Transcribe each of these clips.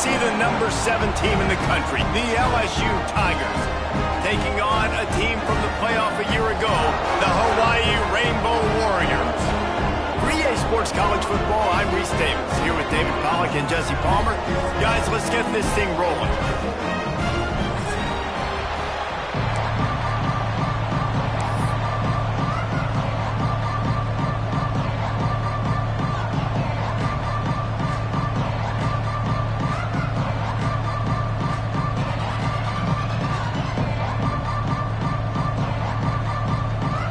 see the number 7 team in the country, the LSU Tigers, taking on a team from the playoff a year ago, the Hawaii Rainbow Warriors. For EA Sports College Football, I'm Reese Davis, here with David Pollack and Jesse Palmer. Guys, let's get this thing rolling.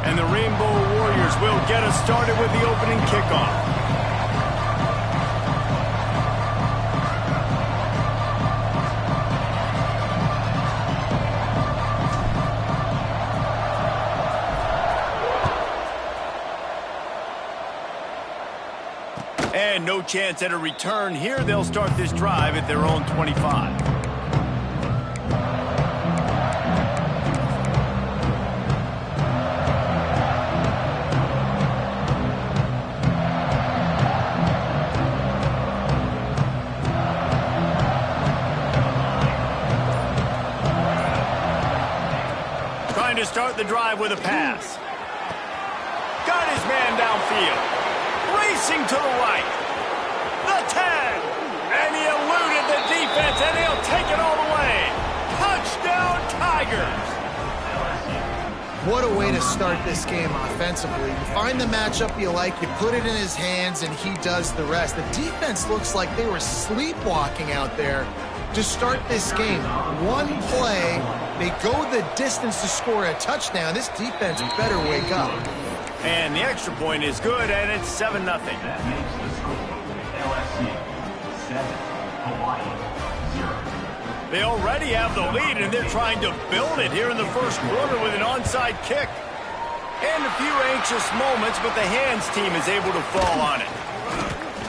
And the Rainbow Warriors will get us started with the opening kickoff. And no chance at a return here. They'll start this drive at their own 25. Trying to start the drive with a pass. Got his man downfield. Racing to the right. The 10. And he eluded the defense, and he'll take it all the way. Touchdown, Tigers. What a way to start this game offensively. You find the matchup you like, you put it in his hands, and he does the rest. The defense looks like they were sleepwalking out there to start this game. One play, they go the distance to score a touchdown. This defense better wake up. And the extra point is good, and it's 7-0. That makes the score LSU 7, Hawaii 0. They already have the lead, and they're trying to build it here in the first quarter with an onside kick. And a few anxious moments, but the hands team is able to fall on it.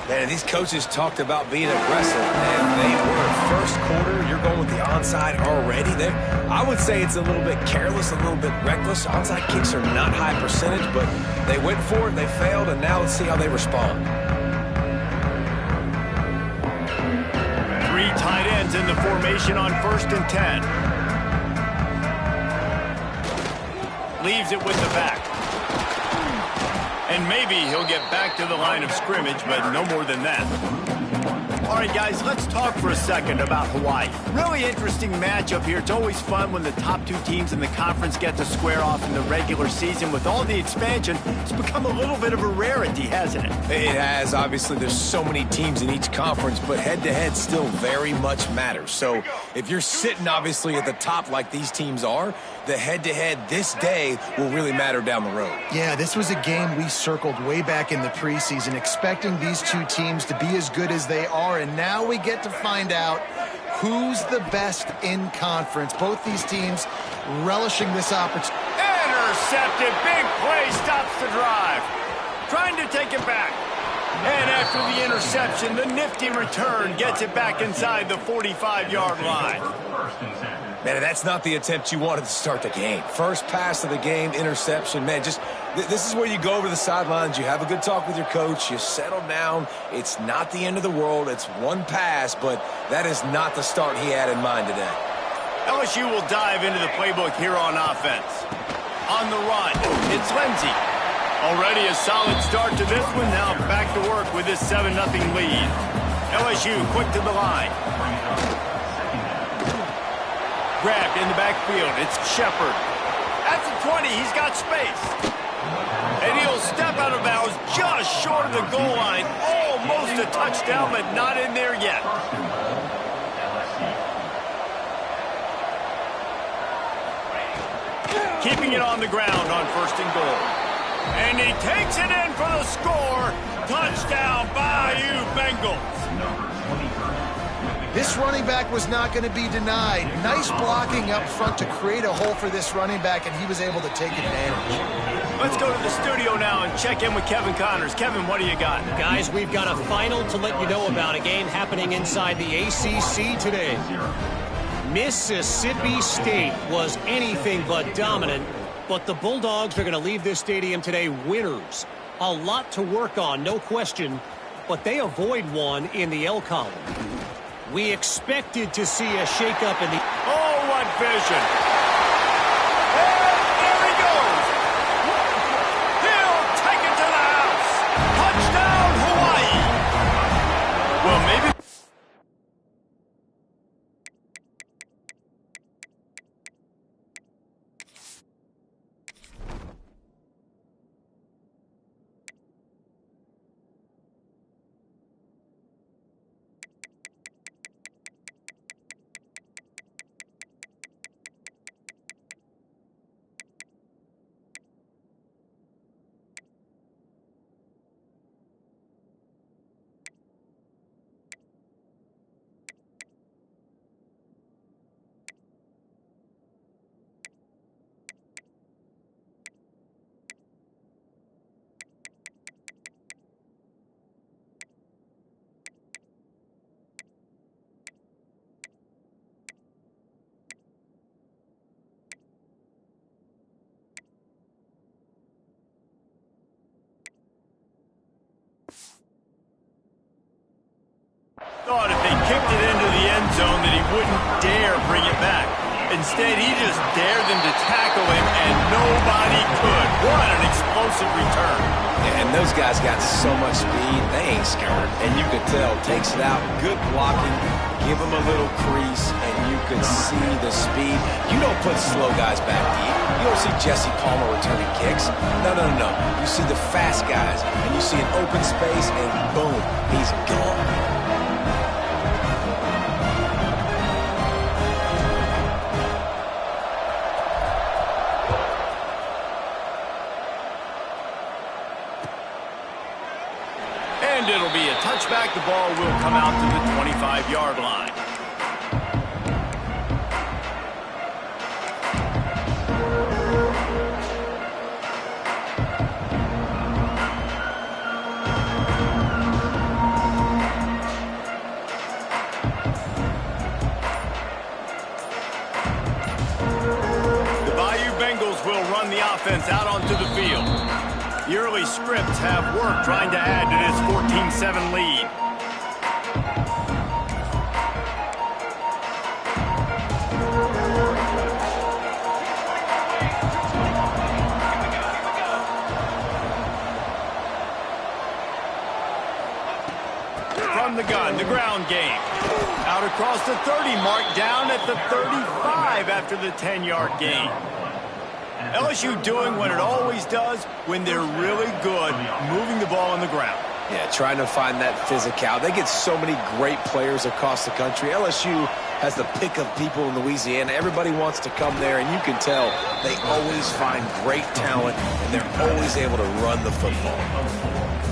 Man, these coaches talked about being aggressive, and they were. First quarter, you're going with the onside already. I would say it's a little bit careless, a little bit reckless. Onside kicks are not high percentage, but they went for it, they failed, and now let's see how they respond. 3 tight ends in the formation on 1st and 10. Leaves it with the back. And maybe he'll get back to the line of scrimmage, but no more than that. All right, guys, let's talk for a second about Hawaii. Really interesting matchup here. It's always fun when the top 2 teams in the conference get to square off in the regular season. With all the expansion, it's become a little bit of a rarity, hasn't it? It has. Obviously, there's so many teams in each conference, but head-to-head still very much matters. So if you're sitting, obviously, at the top like these teams are, the head-to-head this day will really matter down the road. Yeah, this was a game we circled way back in the preseason, expecting these 2 teams to be as good as they are, and now we get to find out who's the best in conference. Both these teams relishing this opportunity. Intercepted. Big play stops the drive. Trying to take it back. And after the interception, the nifty return gets it back inside the 45-yard line. Man, that's not the attempt you wanted to start the game. First pass of the game, interception. Man, just this is where you go over the sidelines. You have a good talk with your coach. You settle down. It's not the end of the world. It's one pass, but that is not the start he had in mind today. LSU will dive into the playbook here on offense. On the run, it's Lindsey. Already a solid start to this one. Now back to work with this 7-0 lead. LSU quick to the line. Grabbed in the backfield. It's Shepard. At the 20, he's got space. And he'll step out of bounds just short of the goal line. Almost a touchdown, but not in there yet. Keeping it on the ground on 1st and goal. And he takes it in for the score. Touchdown, Bayou Bengals. This running back was not going to be denied. Nice blocking up front to create a hole for this running back, and he was able to take advantage. Let's go to the studio now and check in with Kevin Connors. Kevin, what do you got? Guys, we've got a final to let you know about, a game happening inside the ACC today. Mississippi State was anything but dominant, but the Bulldogs are going to leave this stadium today winners. A lot to work on, no question, but they avoid one in the L column. We expected to see a shakeup in the... Oh, what vision. And there he goes. He'll take it to the house. Touchdown, Hawaii. Well, maybe... Thought if they kicked it into the end zone that he wouldn't dare bring it back. Instead, he just dared them to tackle him, and nobody could. What an explosive return. Yeah, and those guys got so much speed, they ain't scared. And you could tell, takes it out, good blocking, give him a little crease, and you could see the speed. You don't put slow guys back deep. You don't see Jesse Palmer returning kicks. No, no, no, no. You see the fast guys, and you see an open space, and boom, he's gone. And it'll be a touchback. The ball will come out to the 25-yard line. The Bayou Bengals will run the offense out onto the field. The early scripts have worked trying to add to this 14-7 lead. From the gun, the ground game. Out across the 30 mark, down at the 35 after the 10-yard gain. LSU doing what it always does when they're really good, moving the ball on the ground. Yeah, trying to find that physical. They get so many great players across the country. LSU has the pick of people in Louisiana. Everybody wants to come there, and you can tell they always find great talent, and they're always able to run the football.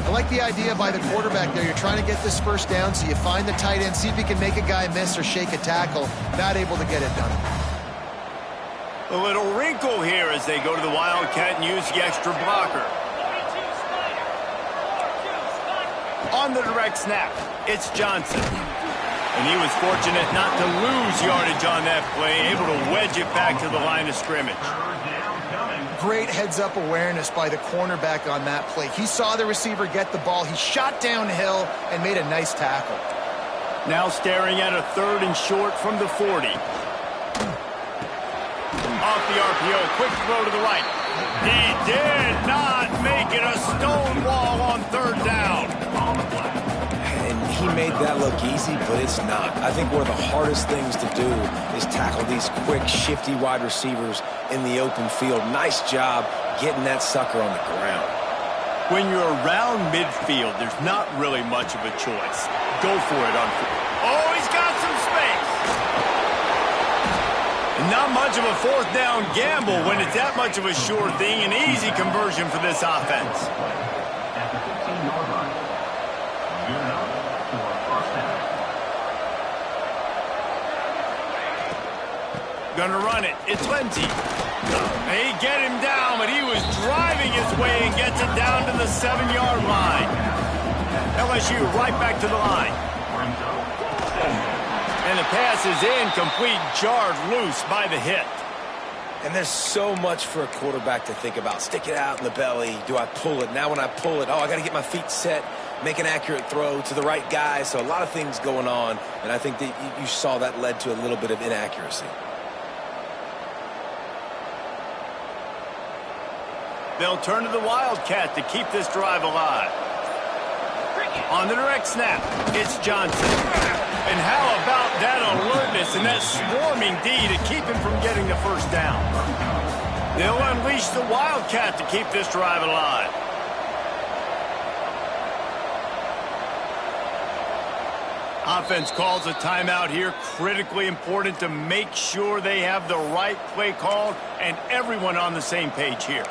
I like the idea by the quarterback there. You're trying to get this first down, so you find the tight end, see if you can make a guy miss or shake a tackle. Not able to get it done. A little wrinkle here as they go to the Wildcat and use the extra blocker. On the direct snap, it's Johnson. And he was fortunate not to lose yardage on that play, able to wedge it back to the line of scrimmage. Great heads-up awareness by the cornerback on that play. He saw the receiver get the ball. He shot downhill and made a nice tackle. Now staring at a 3rd and short from the 40. Off the RPO, quick throw to the right. He did not make it a stone wall on 3rd down. And he made that look easy, but it's not. I think one of the hardest things to do is tackle these quick, shifty wide receivers in the open field. Nice job getting that sucker on the ground. When you're around midfield, there's not really much of a choice. Go for it on. Oh, he's got some space. Not much of a 4th down gamble when it's that much of a sure thing. An easy conversion for this offense. At the 15-yard line, you're up for first down. Gonna run it. It's Lindsey. They get him down, but he was driving his way and gets it down to the 7-yard line. LSU right back to the line. And the pass is incomplete, jarred loose by the hit. And there's so much for a quarterback to think about. Stick it out in the belly. Do I pull it? Now when I pull it, oh, I got to get my feet set. make an accurate throw to the right guy. So a lot of things going on, and I think that you saw that led to a little bit of inaccuracy. They'll turn to the Wildcat to keep this drive alive. On the direct snap, it's Johnson. And how about that alertness and that swarming D to keep him from getting the first down? They'll unleash the Wildcat to keep this drive alive. Offense calls a timeout here. Critically important to make sure they have the right play called and everyone on the same page here.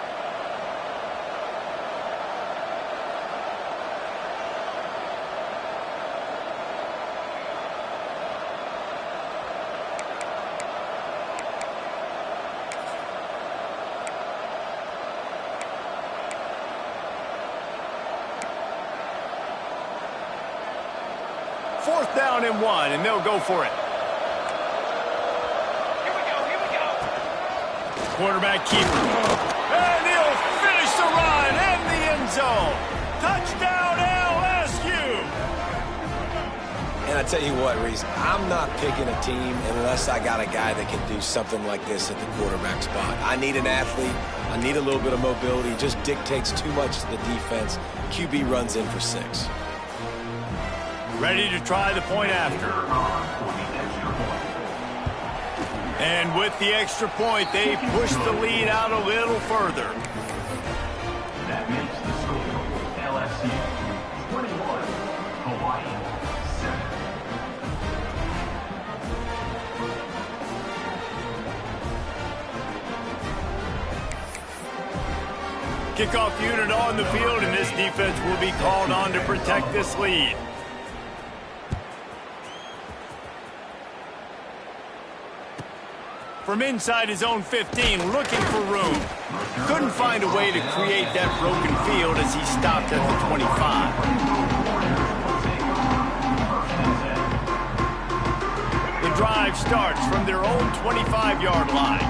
Fourth down and 1, and they'll go for it. Here we go. Quarterback keeper. And he'll finish the run in the end zone. Touchdown, LSU! And I tell you what, Reese, I'm not picking a team unless I got a guy that can do something like this at the quarterback spot. I need an athlete. I need a little bit of mobility. It just dictates too much to the defense. QB runs in for 6. Ready to try the point after. And with the extra point, they push the lead out a little further. That makes the score LSU 21, Hawaii 7. Kickoff unit on the field, and this defense will be called on to protect this lead. From inside his own 15, looking for room. Couldn't find a way to create that broken field as he stopped at the 25. The drive starts from their own 25-yard line.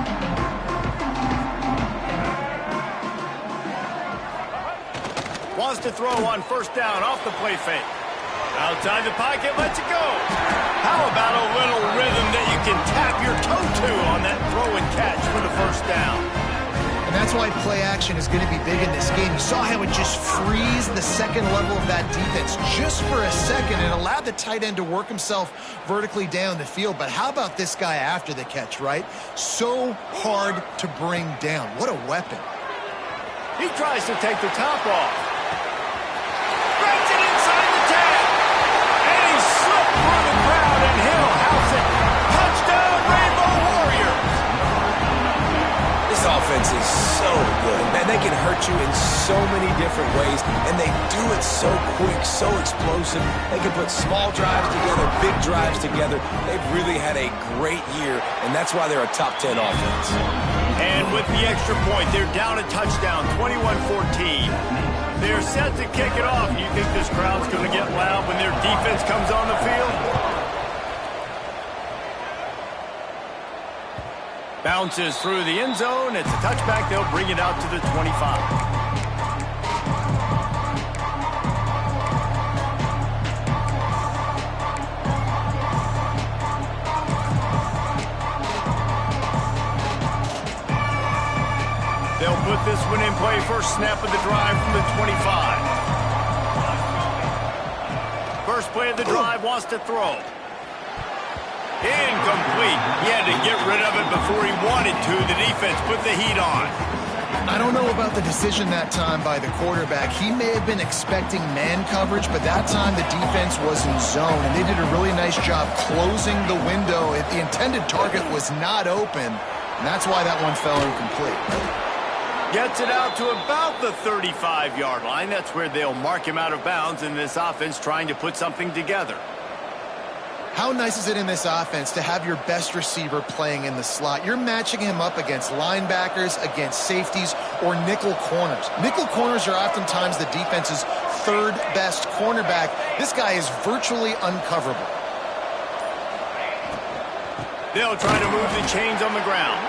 Wants to throw on first down off the play fake. Outside the pocket, lets it go. How about a little rhythm that you can tap your toe to on that throw and catch for the first down? And that's why play action is going to be big in this game. You saw how it just frees the second level of that defense just for a second and allowed the tight end to work himself vertically down the field. But how about this guy after the catch, right? So hard to bring down. What a weapon. He tries to take the top off. Breaks it inside the 10. And he slipped through the crowd, and he'll house it. Touchdown, Rainbow Warriors! This offense is so good. Man, they can hurt you in so many different ways, and they do it so quick, so explosive. They can put small drives together, big drives together. They've really had a great year, and that's why they're a top 10 offense. And with the extra point, they're down a touchdown, 21-14. They're set to kick it off. You think this crowd's going to get loud when their defense comes on the field? Bounces through the end zone. It's a touchback. They'll bring it out to the 25. They'll put this one in play. First snap of the drive from the 25. First play of the drive, wants to throw. Incomplete. He had to get rid of it before he wanted to. The defense put the heat on. I don't know about the decision that time by the quarterback. He may have been expecting man coverage, but that time the defense was in zone, and they did a really nice job closing the window. The intended target was not open, and that's why that one fell incomplete. Gets it out to about the 35-yard line. That's where they'll mark him out of bounds in this offense trying to put something together. How nice is it in this offense to have your best receiver playing in the slot? You're matching him up against linebackers, against safeties, or nickel corners. Nickel corners are oftentimes the defense's third best cornerback. This guy is virtually uncoverable. They'll try to move the chains on the ground.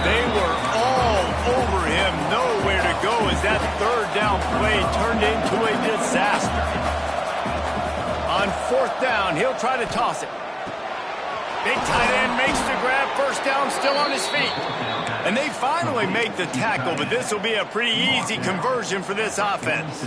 They were all over him, nowhere to go as that third down play turned into a disaster. 4th down. He'll try to toss it. Big tight end makes the grab. First down, still on his feet. And they finally make the tackle, but this will be a pretty easy conversion for this offense.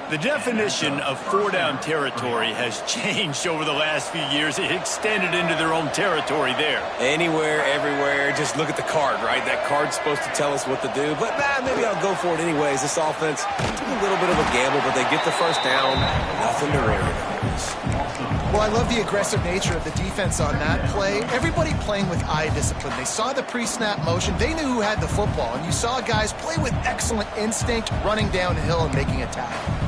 The definition of 4-down territory has changed over the last few years. It extended into their own territory there. Anywhere, everywhere. Just look at the card, right? That card's supposed to tell us what to do. But maybe I'll go for it anyways. This offense took a little bit of a gamble, but they get the first down. Nothing to worry about. Well, I love the aggressive nature of the defense on that play. Everybody playing with eye discipline. They saw the pre-snap motion. They knew who had the football. And you saw guys play with excellent instinct, running downhill and making a tackle.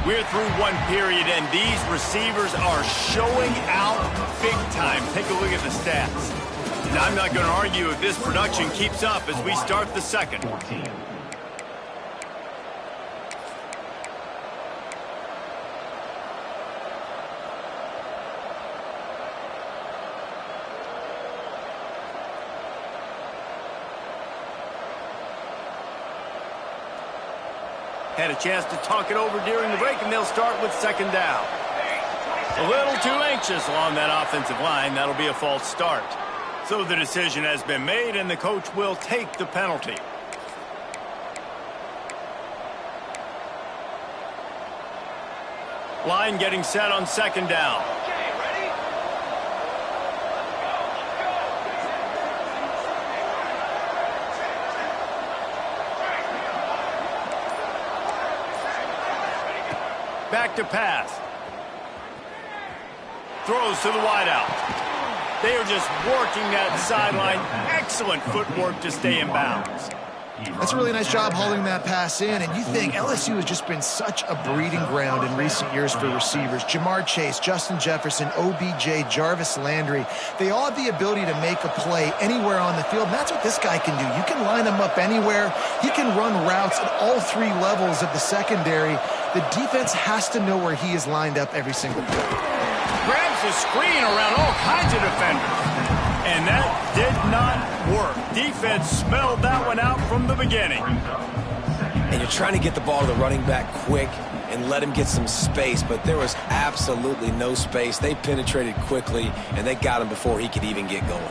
We're through one period, and these receivers are showing out big time. Take a look at the stats. Now, I'm not going to argue if this production keeps up as we start the second. 14. Had a chance to talk it over during the break, and they'll start with 2nd down. A little too anxious along that offensive line. That'll be a false start. So the decision has been made, and the coach will take the penalty. Line getting set on 2nd down. Back to pass. Throws to the wideout. They are just working that sideline. Excellent footwork to stay in bounds. That's a really nice job holding that pass in, and you think LSU has just been such a breeding ground in recent years for receivers. Jamar Chase, Justin Jefferson, OBJ, Jarvis Landry, they all have the ability to make a play anywhere on the field, and that's what this guy can do. You can line him up anywhere. He can run routes at all 3 levels of the secondary. The defense has to know where he is lined up every single play. Grabs the screen around all kinds of defenders. And that did not work. Defense smelled that one out from the beginning. And you're trying to get the ball to the running back quick and let him get some space, but there was absolutely no space. They penetrated quickly, and they got him before he could even get going.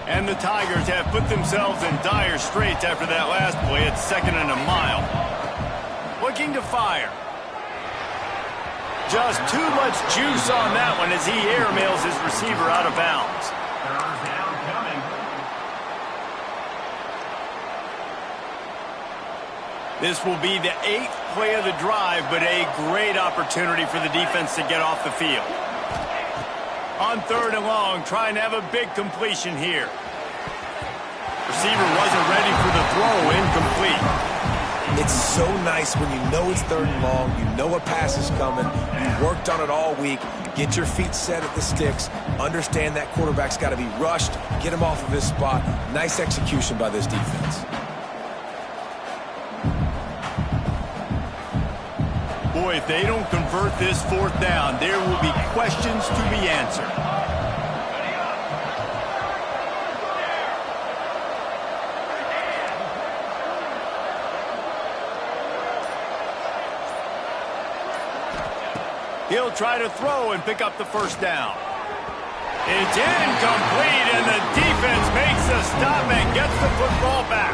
And the Tigers have put themselves in dire straits after that last play. It's 2nd and a mile. Looking to fire. Just too much juice on that one as he airmails his receiver out of bounds. 3rd down coming. This will be the 8th play of the drive, but a great opportunity for the defense to get off the field. On 3rd and long, trying to have a big completion here. Receiver wasn't ready for the throw, incomplete. It's so nice when you know it's 3rd and long, you know a pass is coming, you worked on it all week, get your feet set at the sticks, understand that quarterback's got to be rushed, get him off of his spot. Nice execution by this defense. Boy, if they don't convert this 4th down, there will be questions to be answered. He'll try to throw and pick up the 1st down. It's incomplete, and the defense makes a stop and gets the football back.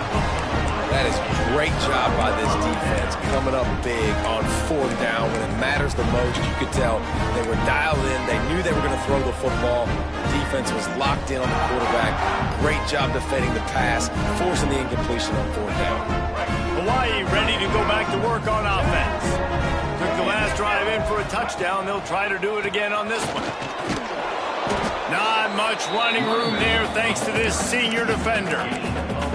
That is great job by this defense, coming up big on 4th down when it matters the most. You could tell they were dialed in. They knew they were going to throw the football. The defense was locked in on the quarterback. Great job defending the pass, forcing the incompletion on 4th down. Hawaii ready to go back to work on offense. Took the last drive in for a touchdown. They'll try to do it again on this one. Not much running room there thanks to this senior defender.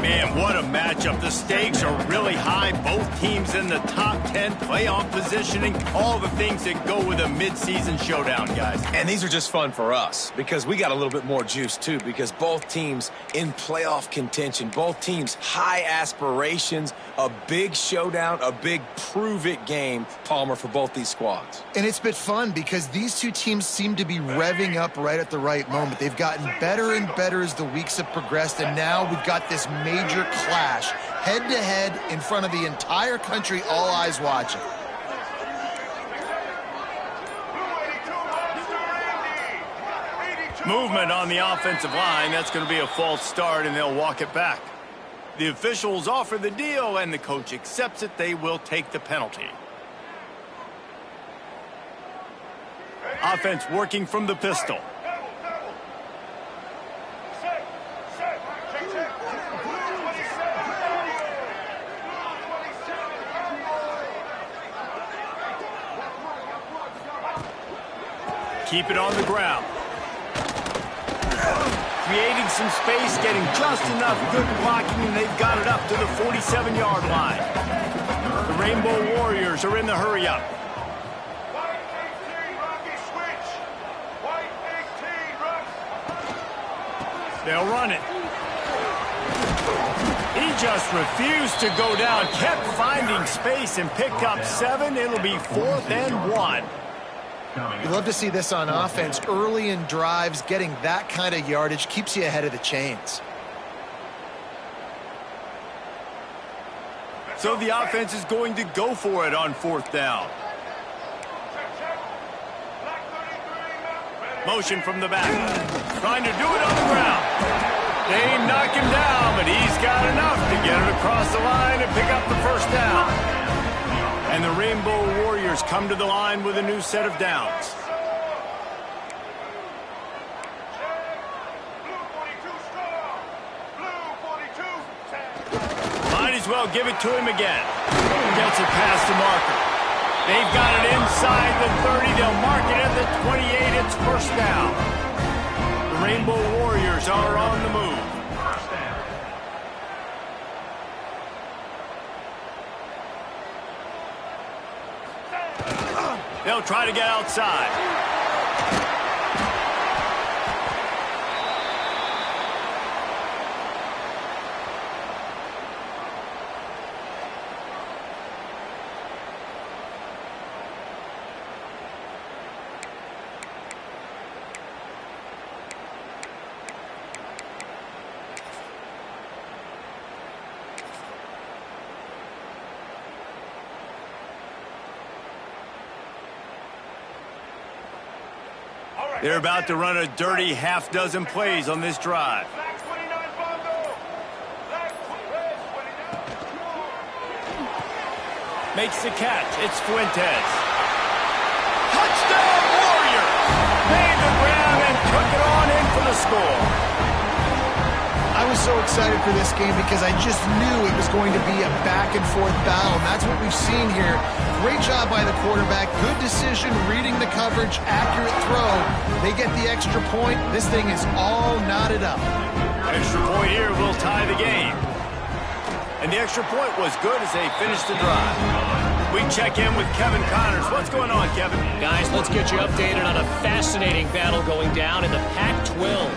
Man, what a matchup. The stakes are really high. Both teams in the top 10, playoff positioning, all the things that go with a midseason showdown, guys. And these are just fun for us because we got a little bit more juice, too, because both teams in playoff contention, both teams high aspirations, a big showdown, a big prove-it game, Palmer, for both these squads. And it's been fun because these two teams seem to be revving up right at the right moment. They've gotten better and better as the weeks have progressed, and now we've got this major clash, head-to-head in front of the entire country, all eyes watching. Movement on the offensive line. That's going to be a false start, and they'll walk it back. The officials offer the deal, and the coach accepts it. They will take the penalty. Offense working from the pistol. Keep it on the ground. Creating some space, getting just enough good blocking, and they've got it up to the 47-yard line. The Rainbow Warriors are in the hurry-up. They'll run it. He just refused to go down, kept finding space and picked up 7. It'll be 4th and 1. You love to see this on offense. Early in drives, getting that kind of yardage keeps you ahead of the chains. So the offense is going to go for it on 4th down. Motion from the back. Trying to do it on the ground. They knock him down, but he's got enough to get it across the line and pick up the first down. And the Rainbow Warriors come to the line with a new set of downs. Might as well give it to him again. Gets it past the marker. They've got it inside the 30. They'll mark it at the 28. It's first down. The Rainbow Warriors are on the move. They'll try to get outside. They're about to run a dirty half-dozen plays on this drive. Makes the catch. It's Fuentes. Touchdown Warriors! Made the grab and took it on in for the score. I was so excited for this game because I just knew it was going to be a back-and-forth battle, and that's what we've seen here. Great job by the quarterback. Good decision, reading the coverage, accurate throw. They get the extra point. This thing is all knotted up. Extra point here will tie the game. And the extra point was good as they finished the drive. We check in with Kevin Connors. What's going on, Kevin? Guys, let's get you updated on a fascinating battle going down in the Pac-12.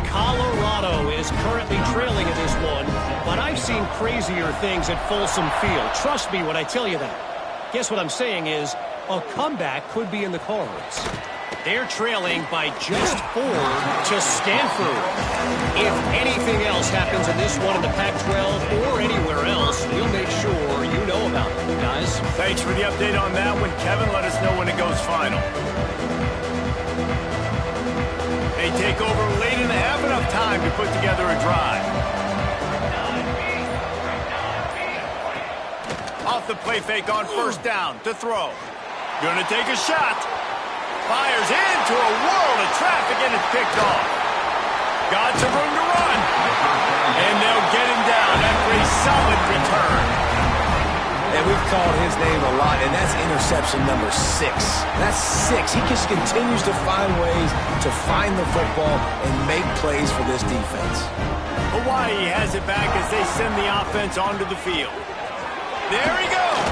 Colorado is currently trailing in this one, but I've seen crazier things at Folsom Field. Trust me when I tell you that. Guess what I'm saying is a comeback could be in the cards. They're trailing by just 4 to Stanford. If anything else happens in this one in the Pac-12 or anywhere else, we'll make sure you know about it, guys. Thanks for the update on that one, Kevin. Let us know when it goes final. They take over late and have enough time to put together a drive. Off the play fake on first down to throw. Gonna take a shot. Fires into a world of traffic and it's picked off. Got some room to run. And they'll get him down after a solid return. And we've called his name a lot, and that's interception number 6. That's 6. He just continues to find ways to find the football and make plays for this defense. Hawaii has it back as they send the offense onto the field. There he goes.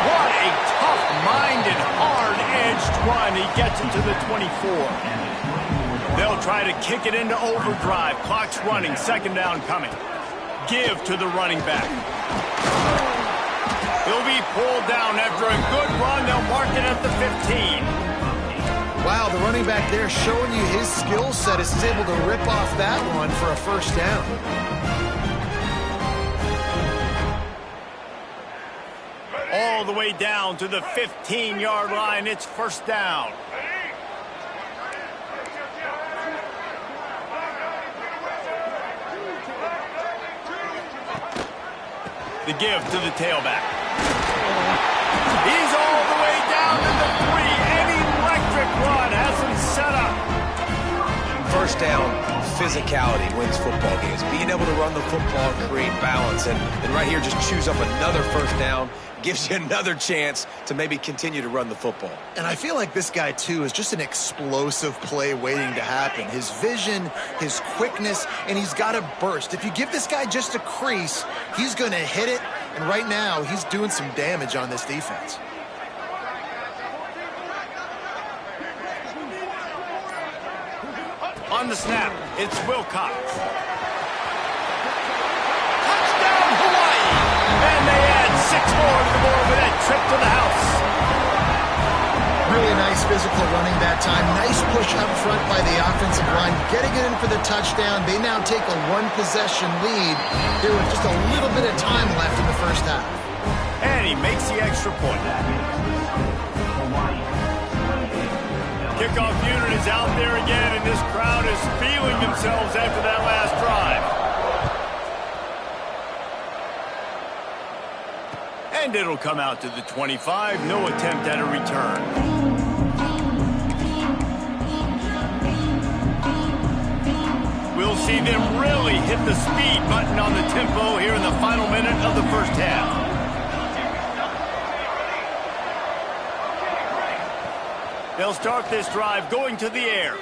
What a tough-minded, hard-edged run. He gets it to the 24. They'll try to kick it into overdrive. Clock's running. Second down coming. Give to the running back. He'll be pulled down after a good run. They'll mark it at the 15. Wow, the running back there showing you his skill set is able to rip off that one for a first down. All the way down to the 15-yard line. It's first down. The give to the tailback. He's all the way down to the 3. An electric run has him set up. First down, physicality wins football games. Being able to run the football, create balance, and right here just choose up another first down, gives you another chance to maybe continue to run the football. And I feel like this guy, too, is just an explosive play waiting to happen. His vision, his quickness, and he's got a burst. If you give this guy just a crease, he's going to hit it, and right now he's doing some damage on this defense. On the snap, it's Wilcox. Touchdown, Hawaii! And they add 6 more to the board with that trip to the house. Really nice physical running that time. Nice push up front by the offensive line. Getting it in for the touchdown. They now take a 1-possession lead here with just a little bit of time left in the first half. And he makes the extra point. Kickoff unit is out there again, and this crowd is feeling themselves after that last drive. And it'll come out to the 25. No attempt at a return. We'll see them really hit the speed button on the tempo here in the final minute of the first half. They'll start this drive going to the air.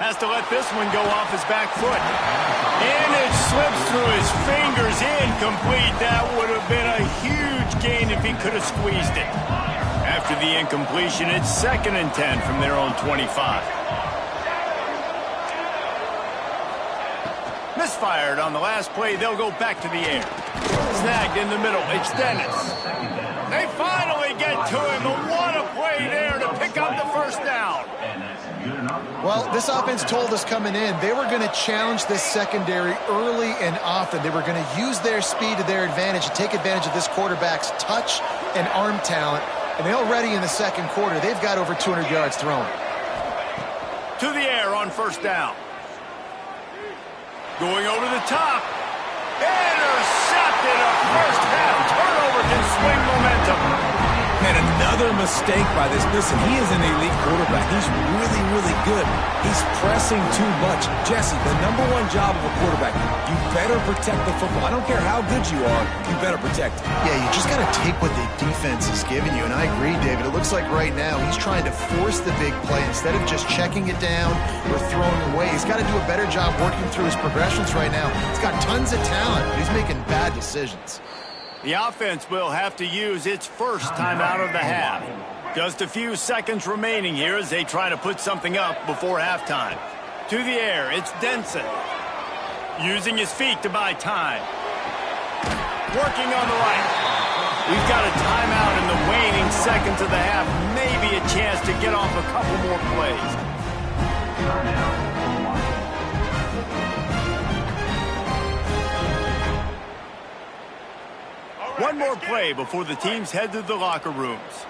Has to let this one go off his back foot. And it slips through his fingers, incomplete. That would have been a huge gain if he could have squeezed it. After the incompletion, it's 2nd and 10 from their own 25. Misfired on the last play. They'll go back to the air. Snagged in the middle. It's Dennis. They finally get to him. And what a play there to pick up the first down. Well, this offense told us coming in they were going to challenge this secondary early and often. They were going to use their speed to their advantage and take advantage of this quarterback's touch and arm talent. And already in the second quarter, they've got over 200 yards thrown. To the air on first down. Going over the top. Intercepted. A first half turnover can swing momentum. And another mistake by this. Listen, he is an elite quarterback. He's really, really good. He's pressing too much. Jesse, the #1 job of a quarterback, you better protect the football. I don't care how good you are, you better protect it. Yeah, you just got to take what the defense is giving you. And I agree, David. It looks like right now he's trying to force the big play instead of just checking it down or throwing away. He's got to do a better job working through his progressions right now. He's got tons of talent, but he's making bad decisions. The offense will have to use its first timeout of the half. Just a few seconds remaining here as they try to put something up before halftime. To the air, it's Denson. Using his feet to buy time. Working on the right. We've got a timeout in the waning seconds of the half. Maybe a chance to get off a couple more plays. One more play before the teams head to the locker rooms.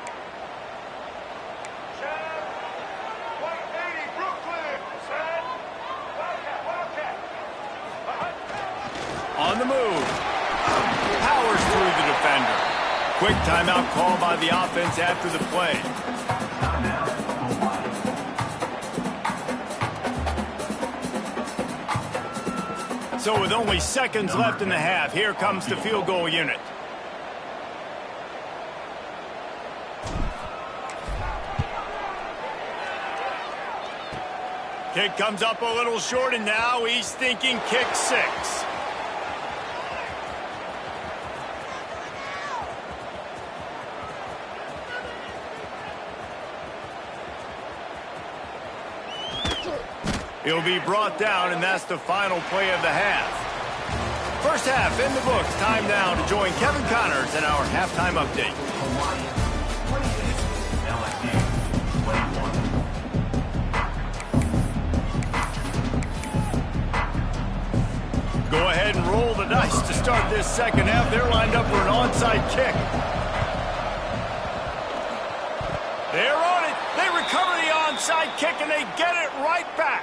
On the move. Powers through the defender. Quick timeout call by the offense after the play. So with only seconds left in the half, here comes the field goal unit. Kick comes up a little short, and now he's thinking kick 6. He'll be brought down, and that's the final play of the half. First half in the books. Time now to join Kevin Connors in our halftime update. Hawaii, 28. LSU, 21. Go ahead and roll the dice to start this second half. They're lined up for an onside kick. They're on it. They recover the onside kick, and they get it right back.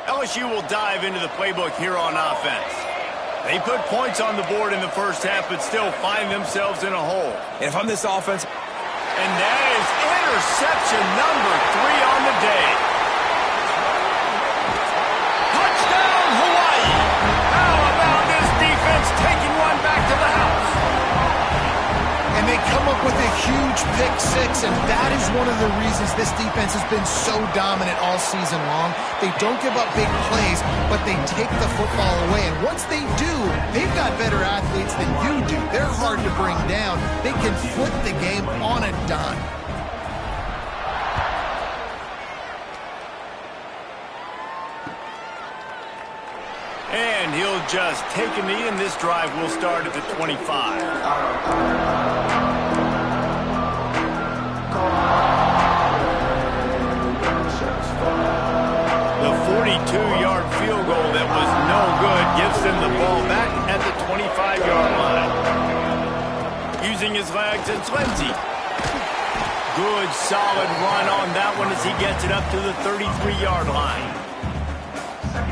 LSU will dive into the playbook here on offense. They put points on the board in the first half, but still find themselves in a hole. And if I'm this offense... And that is interception number 3 on the day. Touchdown, Hawaii! How about this defense taking one back to the house? And they come up with a huge pick 6, and that is one of the reasons this defense has been so dominant all season long. They don't give up big plays, but they take the football away. And once they do, they've got better athletes than you do. They're hard to bring down. They can flip the game on a dime. And he'll just take a knee, and this drive will start at the 25. The 42-yard field goal that was no good gives them the ball back at the 25-yard line. Using his legs, it's Lindsey. Good, solid run on that one as he gets it up to the 33-yard line.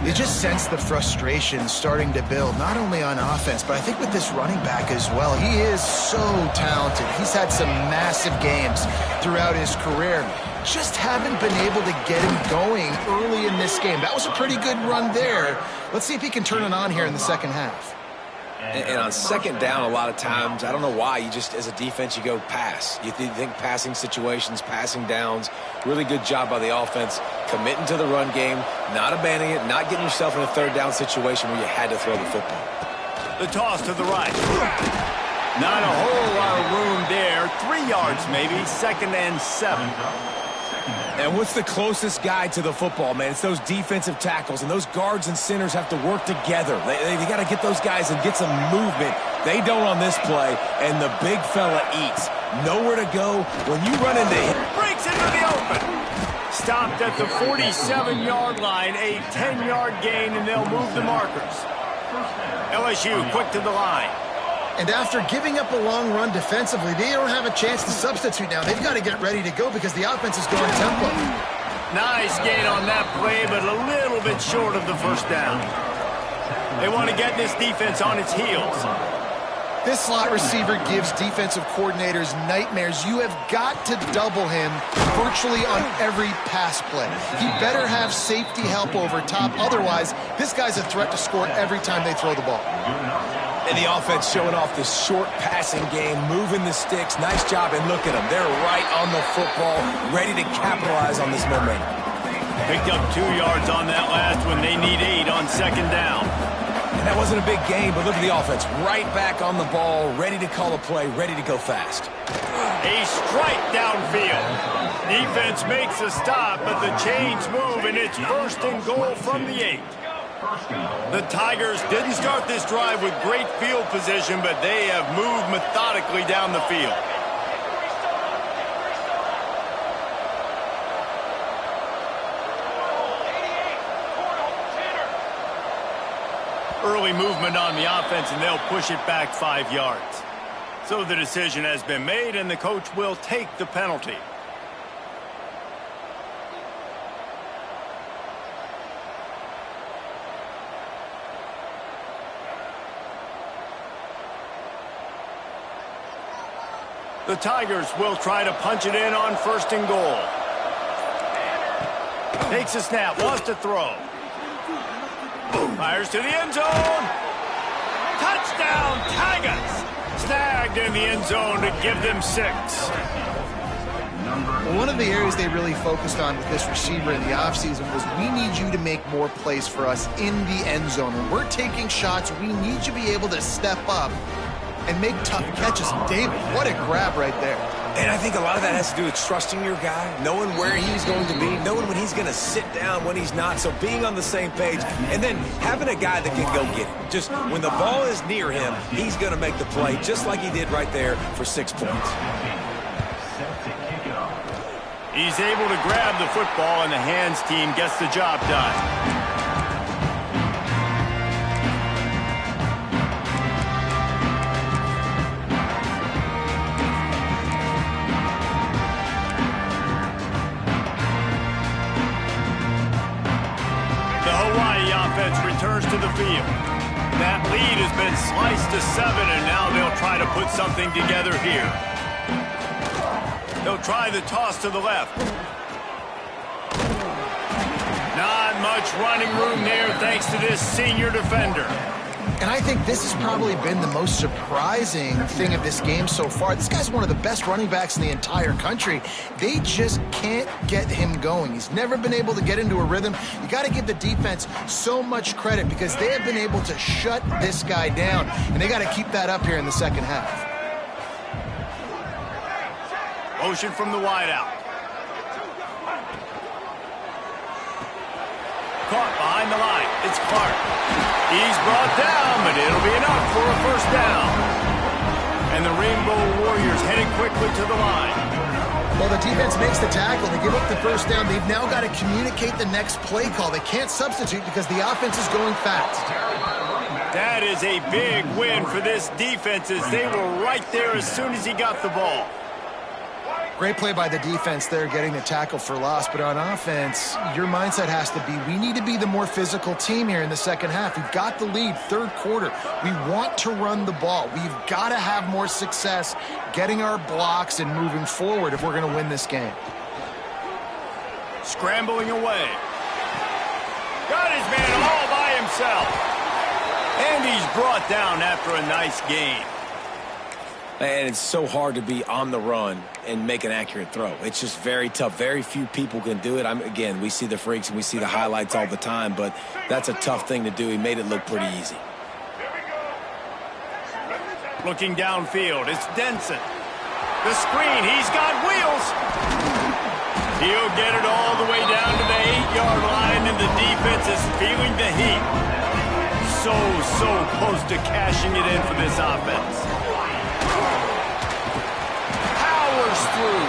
You just sense the frustration starting to build, not only on offense, but I think with this running back as well. He is so talented. He's had some massive games throughout his career. Just haven't been able to get him going early in this game. That was a pretty good run there. Let's see if he can turn it on here in the second half. And on second down, a lot of times, I don't know why, you just, as a defense, you go pass. You think passing situations, passing downs. Really good job by the offense, committing to the run game, not abandoning it, not getting yourself in a third down situation where you had to throw the football. The toss to the right. Not a whole lot of room there. 3 yards maybe, 2nd and 7. And what's the closest guy to the football, man? It's those defensive tackles, and those guards and centers have to work together. They got to get those guys and get some movement. They don't on this play, and the big fella eats. Nowhere to go when you run into him. Breaks into the open. Stopped at the 47-yard line, a 10-yard gain, and they'll move the markers. LSU quick to the line. And after giving up a long run defensively, they don't have a chance to substitute now. They've got to get ready to go because the offense is going tempo. Nice gain on that play, but a little bit short of the first down. They want to get this defense on its heels. This slot receiver gives defensive coordinators nightmares. You have got to double him virtually on every pass play. He better have safety help over top. Otherwise, this guy's a threat to score every time they throw the ball. And the offense showing off this short passing game, moving the sticks. Nice job, and look at them. They're right on the football, ready to capitalize on this momentum. Picked up 2 yards on that last one. They need 8 on second down. And that wasn't a big gain, but look at the offense. Right back on the ball, ready to call a play, ready to go fast. A strike downfield. Defense makes a stop, but the chains move, and it's 1st and goal from the 8. The Tigers didn't start this drive with great field position, but they have moved methodically down the field. Early movement on the offense, and they'll push it back 5 yards. So the decision has been made, and the coach will take the penalty. The Tigers will try to punch it in on 1st and goal. Takes a snap, wants to throw. Fires to the end zone. Touchdown, Tigers! Snagged in the end zone to give them 6. Well, one of the areas they really focused on with this receiver in the offseason was we need you to make more plays for us in the end zone. When we're taking shots, we need you to be able to step up and make tough catches. And David, what a grab right there. And I think a lot of that has to do with trusting your guy, knowing where he's going to be, knowing when he's going to sit down, when he's not. So being on the same page, and then having a guy that can go get it. Just when the ball is near him, he's going to make the play, just like he did right there for 6 points. He's able to grab the football, and the hands team gets the job done. Returns to the field. That lead has been sliced to 7, and now they'll try to put something together here. They'll try the toss to the left. Not much running room there thanks to this senior defender. And I think this has probably been the most surprising thing of this game so far. This guy's one of the best running backs in the entire country. They just can't get him going. He's never been able to get into a rhythm. You got to give the defense so much credit because they have been able to shut this guy down, and they got to keep that up here in the second half. Motion from the wideout. Caught behind the line. It's Clark. He's brought down, but it'll be enough for a first down. And the Rainbow Warriors heading quickly to the line. Well, the defense makes the tackle. They give up the first down. They've now got to communicate the next play call. They can't substitute because the offense is going fast. That is a big win for this defense as they were right there as soon as he got the ball. Great play by the defense there, getting the tackle for loss. But on offense, your mindset has to be, we need to be the more physical team here in the second half. We've got the lead, third quarter. We want to run the ball. We've got to have more success getting our blocks and moving forward if we're going to win this game. Scrambling away. Got his man all by himself. And he's brought down after a nice gain. And it's so hard to be on the run and make an accurate throw. It's just very tough. Very few people can do it. Again, we see the freaks and we see the highlights all the time, but that's a tough thing to do. He made it look pretty easy. Looking downfield, it's Denson. The screen, he's got wheels. He'll get it all the way down to the 8-yard line, and the defense is feeling the heat. So close to cashing it in for this offense. Through,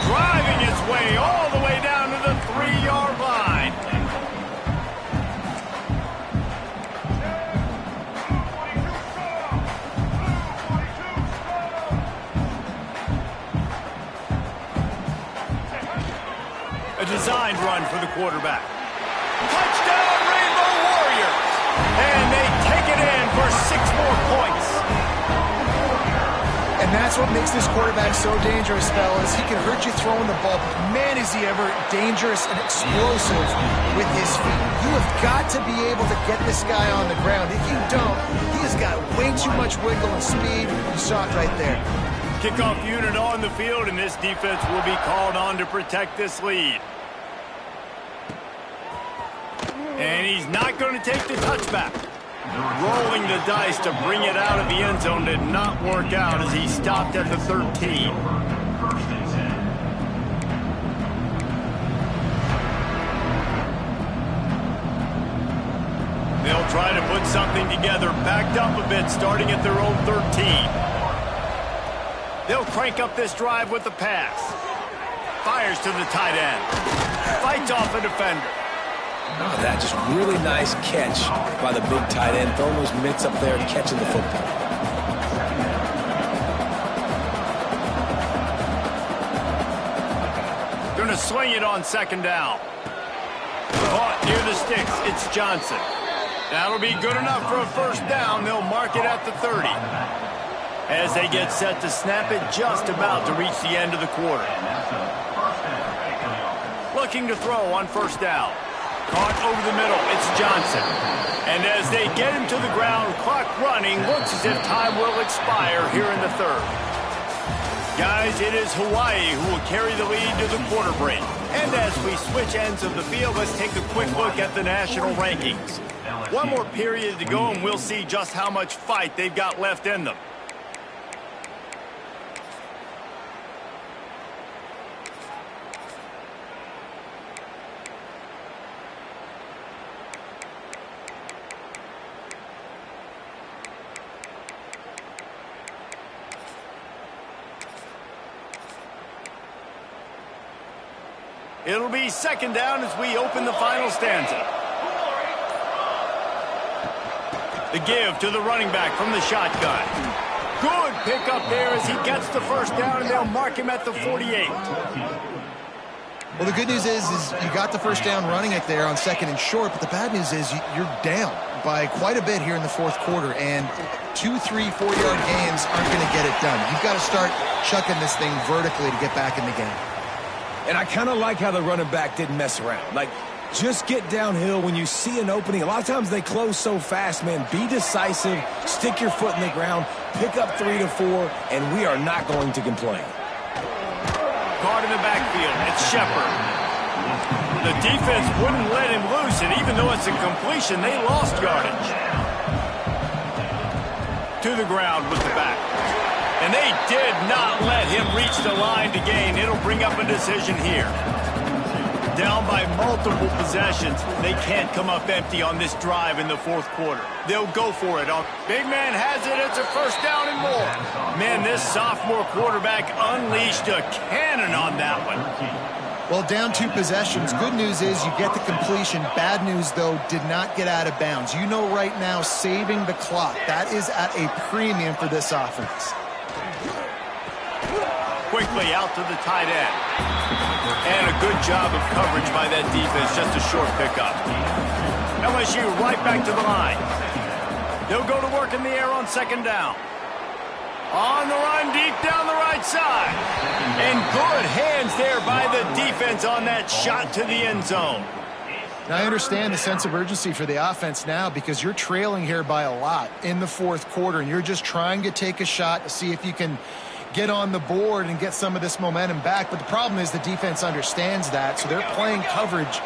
driving its way all the way down to the 3-yard line. A designed run for the quarterback. Touchdown, Rainbow Warriors! And they take it in for 6 more points. And that's what makes this quarterback so dangerous, fellas. He can hurt you throwing the ball, but man, is he ever dangerous and explosive with his feet. You have got to be able to get this guy on the ground. If you don't, he has got way too much wiggle and speed. You saw it right there. Kickoff unit on the field, and this defense will be called on to protect this lead. And he's not going to take the touchback. Rolling the dice to bring it out of the end zone did not work out as he stopped at the 13. They'll try to put something together, backed up a bit, starting at their own 13. They'll crank up this drive with the pass. Fires to the tight end. Fights off a defender. Oh, that just really nice catch by the big tight end, throwing those mitts up there and catching the football. Going to swing it on second down. Caught near the sticks. It's Johnson. That'll be good enough for a first down. They'll mark it at the 30. As they get set to snap it, just about to reach the end of the quarter. looking to throw on first down. Caught over the middle. It's Johnson. And as they get him to the ground, clock running, looks as if time will expire here in the third. Guys, it is Hawaii who will carry the lead to the quarter break. And as we switch ends of the field, let's take a quick look at the national rankings. One more period to go, and we'll see just how much fight they've got left in them. It'll be second down as we open the final stanza. The give to the running back from the shotgun. Good pickup there as he gets the first down, and they'll mark him at the 48. Well, the good news is you got the first down running it there on second and short, but the bad news is you're down by quite a bit here in the fourth quarter, and 2, 3, 4-yard gains aren't going to get it done. You've got to start chucking this thing vertically to get back in the game. And I kind of like how the running back didn't mess around. Like, just get downhill when you see an opening. A lot of times they close so fast, man. Be decisive, stick your foot in the ground, pick up 3 to 4, and we are not going to complain. Caught in the backfield. It's Shepard. The defense wouldn't let him loose, and even though it's a completion, they lost yardage. To the ground with the back. And they did not let him reach the line to gain. It'll bring up a decision here. Down by multiple possessions. They can't come up empty on this drive in the fourth quarter. They'll go for it. Big man has it. It's a first down and more. Man, this sophomore quarterback unleashed a cannon on that one. Well, down 2 possessions. Good news is you get the completion. Bad news, though, did not get out of bounds. You know right now, saving the clock. That is at a premium for this offense. Quickly out to the tight end. And a good job of coverage by that defense. Just a short pickup. LSU right back to the line. They'll go to work in the air on second down. On the run deep down the right side. And good hands there by the defense on that shot to the end zone. Now, I understand the sense of urgency for the offense now because you're trailing here by a lot in the fourth quarter, and you're just trying to take a shot to see if you can get on the board and get some of this momentum back. But the problem is the defense understands that, so they're playing coverage,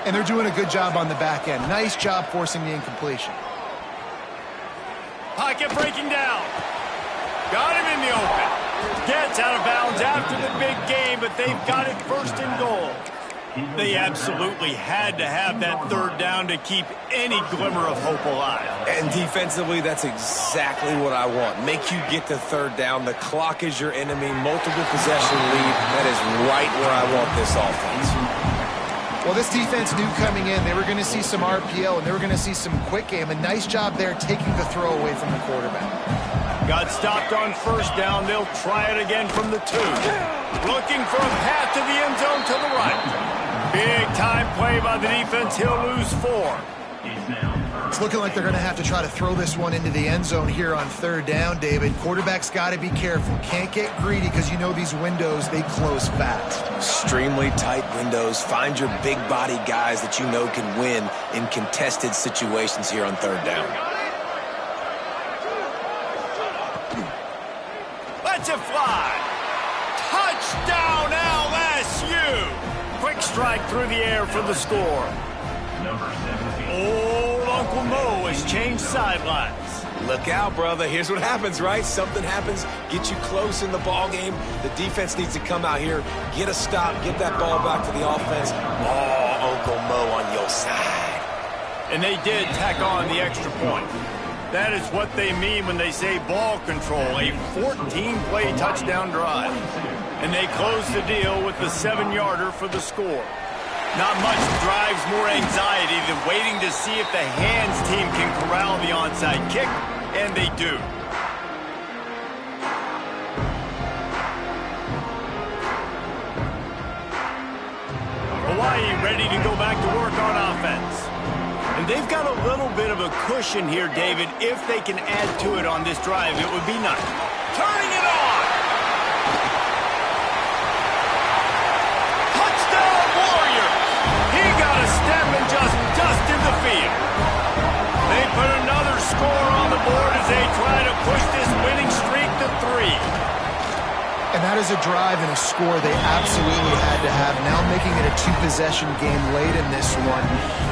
and they're doing a good job on the back end. Nice job forcing the incompletion. Pocket breaking down. Got him in the open. Gets out of bounds after the big game, but they've got it first and goal. They absolutely had to have that third down to keep any glimmer of hope alive. And defensively, that's exactly what I want. Make you get the third down. The clock is your enemy. Multiple possession lead. That is right where I want this offense. Well, this defense knew coming in they were going to see some RPO and they were going to see some quick game. A nice job there taking the throw away from the quarterback. Got stopped on first down. They'll try it again from the 2. Looking for a path to the end zone to the right. Big time play by the defense. He'll lose 4. It's looking like they're going to have to try to throw this one into the end zone here on third down, David. Quarterback's got to be careful. Can't get greedy because you know these windows, they close fast. Extremely tight windows. Find your big body guys that you know can win in contested situations here on third down. Let's it fly. Touchdown LSU. Quick strike through the air for the score. Number 17. Old Uncle Mo has changed sidelines. Look out, brother. Here's what happens, right? Something happens, get you close in the ball game. The defense needs to come out here, get a stop, get that ball back to the offense. Oh, Uncle Mo on your side. And they did tack on the extra point. That is what they mean when they say ball control, a 14-play touchdown drive. And they close the deal with the 7-yarder for the score. Not much drives more anxiety than waiting to see if the hands team can corral the onside kick, and they do. Hawaii ready to go back to work on offense. And they've got a little bit of a cushion here, David. If they can add to it on this drive, it would be nice. Turning it on! Touchdown, Warriors! score on the board as they try to push this winning streak to 3. And that is a drive and a score they absolutely had to have. Now making it a 2-possession game late in this one.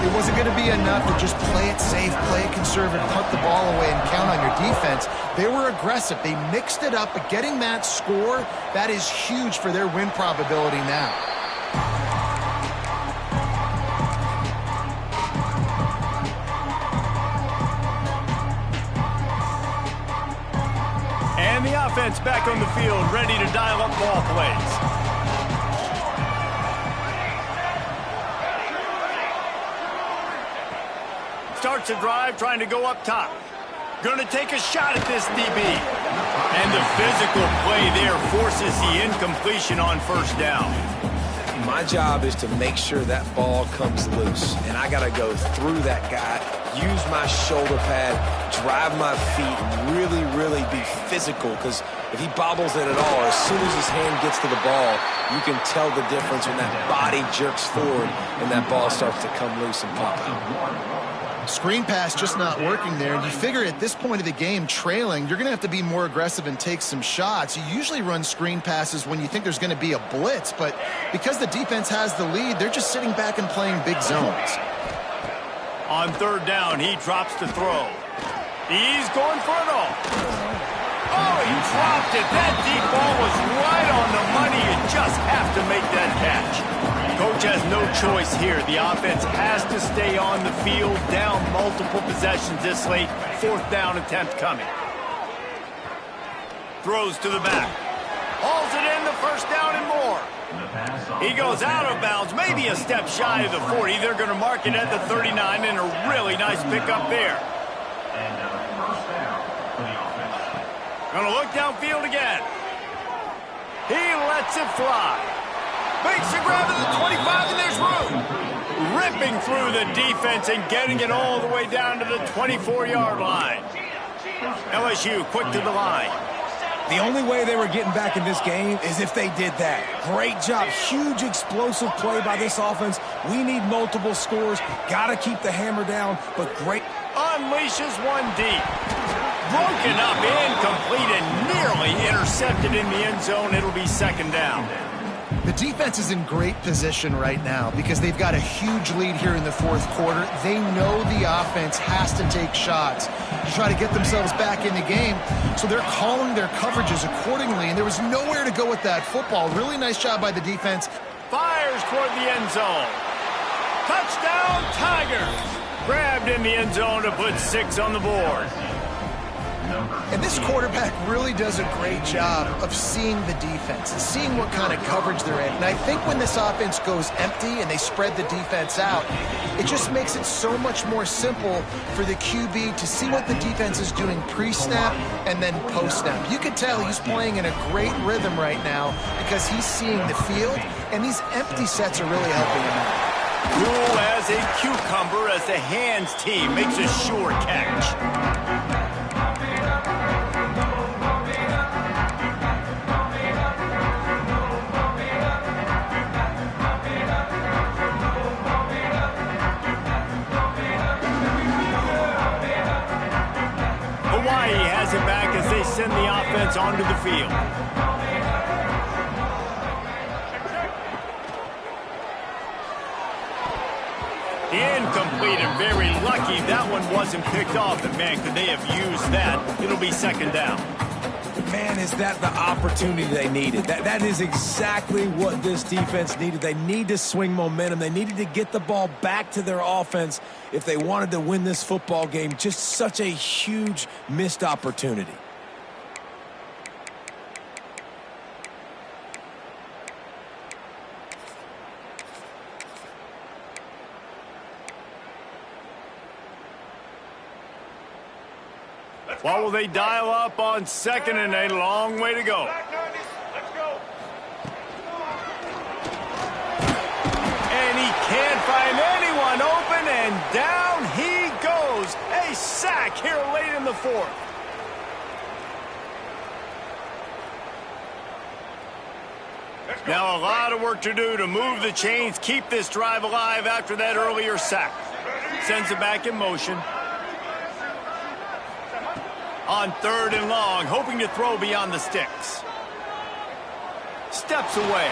It wasn't going to be enough to just play it safe, play it conservative, punt the ball away, and count on your defense. They were aggressive. They mixed it up, but getting that score, that is huge for their win probability now. And the offense back on the field, ready to dial up ball plays. Starts a drive, trying to go up top. Going to take a shot at this DB. And the physical play there forces the incompletion on first down. My job is to make sure that ball comes loose, and I got to go through that guy, use my shoulder pad, drive my feet, and really be physical, because if he bobbles it at all, as soon as his hand gets to the ball, you can tell the difference when that body jerks forward and that ball starts to come loose and pop out. Screen pass just not working there. And you figure at this point of the game, trailing, you're going to have to be more aggressive and take some shots. You usually run screen passes when you think there's going to be a blitz, but because the defense has the lead, they're just sitting back and playing big zones. On third down, he drops to throw. He's going for it all. Oh, he dropped it. That deep ball was right on the money. You just have to make that catch. Coach has no choice here. The offense has to stay on the field, down multiple possessions this late. Fourth down attempt coming. Throws to the back. Hauls it in, the first down and more. He goes out of bounds, maybe a step shy of the 40. They're going to mark it at the 39, and a really nice pickup there. And first down for the offense. Going to look downfield again. He lets it fly. Makes a grab at the 25, and there's room. Ripping through the defense and getting it all the way down to the 24-yard line. LSU quick to the line. The only way they were getting back in this game is if they did that. Great job. Huge explosive play by this offense. We need multiple scores. Got to keep the hammer down, but great. Unleashes one deep. Broken up, incomplete, and nearly intercepted in the end zone. It'll be second down. The defense is in great position right now because they've got a huge lead here in the fourth quarter. They know the offense has to take shots to try to get themselves back in the game, so they're calling their coverages accordingly, and there was nowhere to go with that football. Really nice job by the defense. Fires toward the end zone. Touchdown, Tigers! Grabbed in the end zone to put 6 on the board. And this quarterback really does a great job of seeing the defense and seeing what kind of coverage they're in. And I think when this offense goes empty and they spread the defense out, it just makes it so much more simple for the QB to see what the defense is doing pre-snap and then post-snap. You can tell he's playing in a great rhythm right now because he's seeing the field, and these empty sets are really helping him out. Cool as a cucumber as the hands team makes a sure catch. Hawaii has it back as they send the offense onto the field. Incomplete and very lucky that one wasn't picked off. But man, could they have used that? It'll be second down. Man, is that the opportunity they needed? That is exactly what this defense needed. They need to swing momentum. They needed to get the ball back to their offense if they wanted to win this football game. Just such a huge missed opportunity. What will they dial up on second and a long way to go? And he can't find anyone open, and down he goes. A sack here late in the fourth. Now a lot of work to do to move the chains, keep this drive alive after that earlier sack. Sends it back in motion. On 3rd and long, hoping to throw beyond the sticks. Steps away.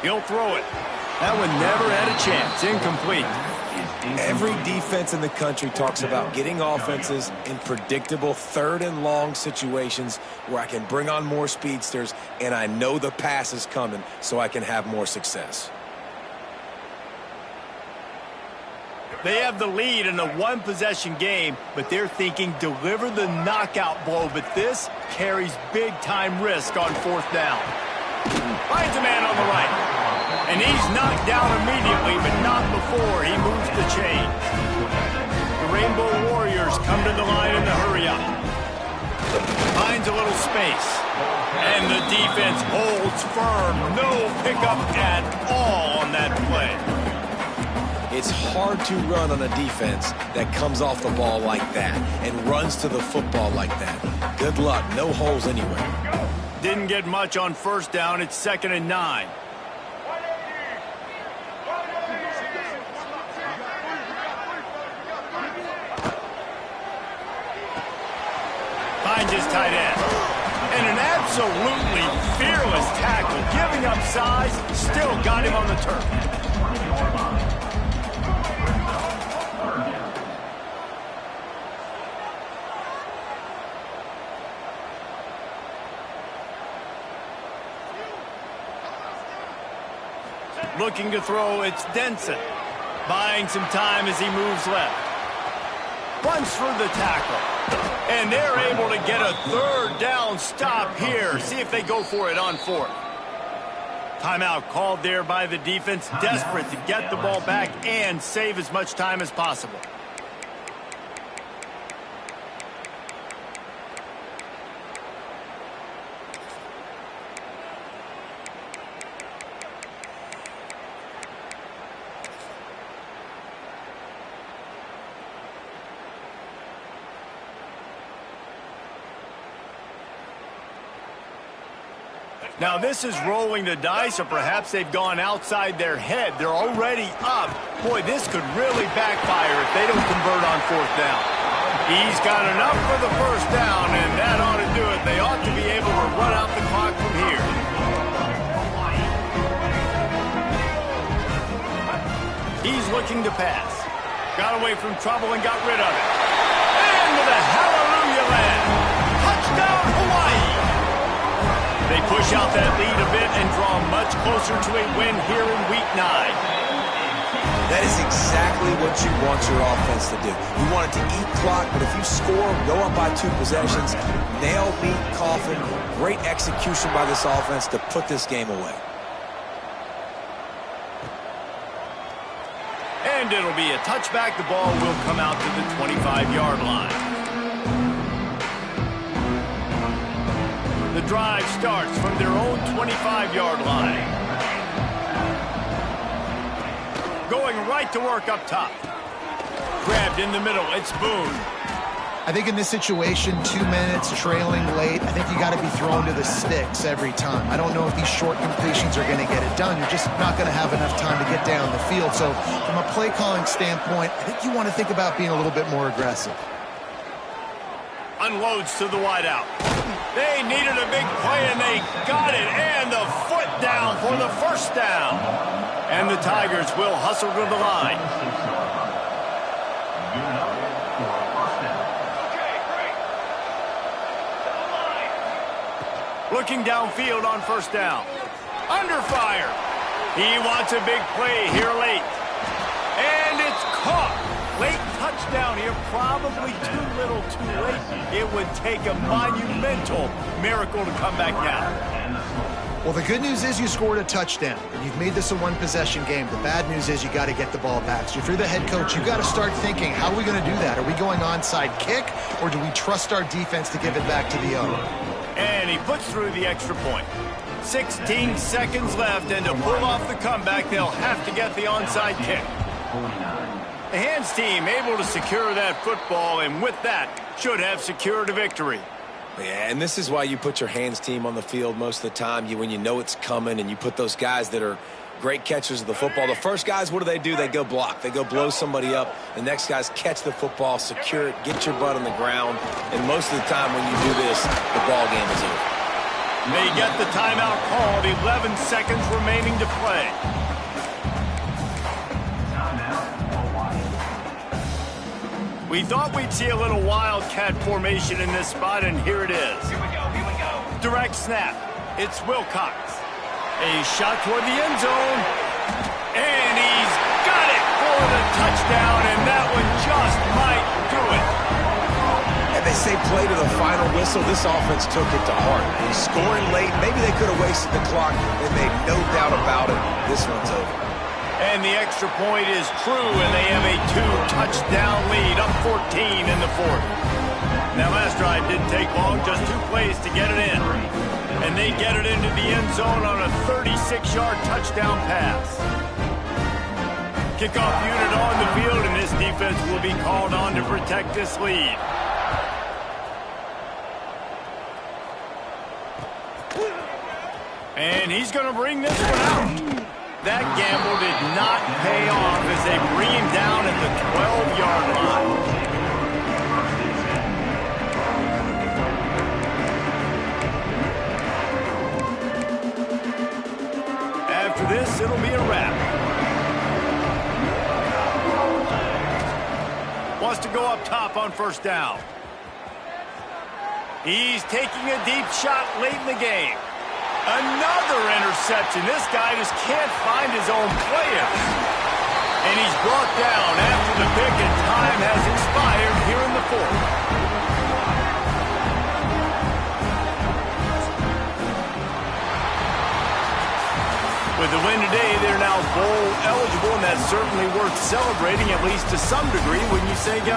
He'll throw it. That one never had a chance. Incomplete. Every defense in the country talks about getting offenses in predictable 3rd and long situations where I can bring on more speedsters and I know the pass is coming so I can have more success. They have the lead in a one-possession game, but they're thinking deliver the knockout blow, but this carries big-time risk on 4th down. Finds a man on the right, and he's knocked down immediately, but not before he moves the chain. The Rainbow Warriors come to the line in the hurry-up. Finds a little space, and the defense holds firm. No pickup at all on that play. It's hard to run on a defense that comes off the ball like that and runs to the football like that. Good luck. No holes anywhere. Didn't get much on 1st down. It's 2nd and 9. Finds his tight end. And an absolutely fearless tackle. Giving up size, still got him on the turf. Looking to throw, it's Denson. Buying some time as he moves left. Runs through the tackle. And they're able to get a 3rd down stop here. See if they go for it on 4th. Timeout called there by the defense. Desperate to get the ball back and save as much time as possible. Now this is rolling the dice, or perhaps they've gone outside their head. They're already up. Boy, this could really backfire if they don't convert on 4th down. He's got enough for the 1st down, and that ought to do it. They ought to be able to run out the clock from here. He's looking to pass. Got away from trouble and got rid of it. And with a hallelujah land. Touchdown, Hawaii! They push out that lead a bit and draw much closer to a win here in Week 9. That is exactly what you want your offense to do. You want it to eat clock, but if you score, go up by 2 possessions, nail, meet, coffin, great execution by this offense to put this game away. And it'll be a touchback. The ball will come out to the 25-yard line. The drive starts from their own 25-yard line. Going right to work up top. Grabbed in the middle. It's Boone. I think in this situation, 2 minutes, trailing late, I think you got to be thrown to the sticks every time. I don't know if these short completions are going to get it done. You're just not going to have enough time to get down the field. So from a play calling standpoint, I think you want to think about being a little bit more aggressive. Unloads to the wideout. They needed a big play, and they got it. And the foot down for the 1st down. And the Tigers will hustle to the line. Looking downfield on 1st down. Under fire. He wants a big play here late. And it's caught. Late touchdown here, probably too little too late. It would take a monumental miracle to come back now. Well, the good news is you scored a touchdown, and you've made this a one-possession game. The bad news is you got to get the ball back. So if you're the head coach, you got to start thinking, how are we going to do that? Are we going onside kick, or do we trust our defense to give it back to the owner? And he puts through the extra point. 16 seconds left, and to pull off the comeback, they'll have to get the onside kick. The hands team able to secure that football, and with that, should have secured a victory. Yeah, and this is why you put your hands team on the field most of the time. When you know it's coming, and you put those guys that are great catchers of the football. The first guys, what do? They go block. They go blow somebody up. The next guys catch the football, secure it, get your butt on the ground. And most of the time when you do this, the ball game is over. They get the timeout called. 11 seconds remaining to play. We thought we'd see a little wildcat formation in this spot, and here it is. Here we go. Direct snap. It's Wilcox. A shot toward the end zone. And he's got it for the touchdown, and that one just might do it. And they say play to the final whistle. This offense took it to heart. Scoring late, maybe they could have wasted the clock. They made no doubt about it. This one's over. And the extra point is true, and they have a 2-touchdown lead, up 14 in the fourth. That last drive didn't take long, just 2 plays to get it in. And they get it into the end zone on a 36-yard touchdown pass. Kickoff unit on the field, and this defense will be called on to protect this lead. And he's going to bring this one out. That gamble did not pay off as they bring him down at the 12-yard line. After this, it'll be a wrap. Wants to go up top on first down. He's taking a deep shot late in the game. Another interception. This guy just can't find his own players. And he's brought down after the pick, and time has expired here in the fourth. With the win today, they're now bowl eligible, and that's certainly worth celebrating, at least to some degree, wouldn't you say, guys?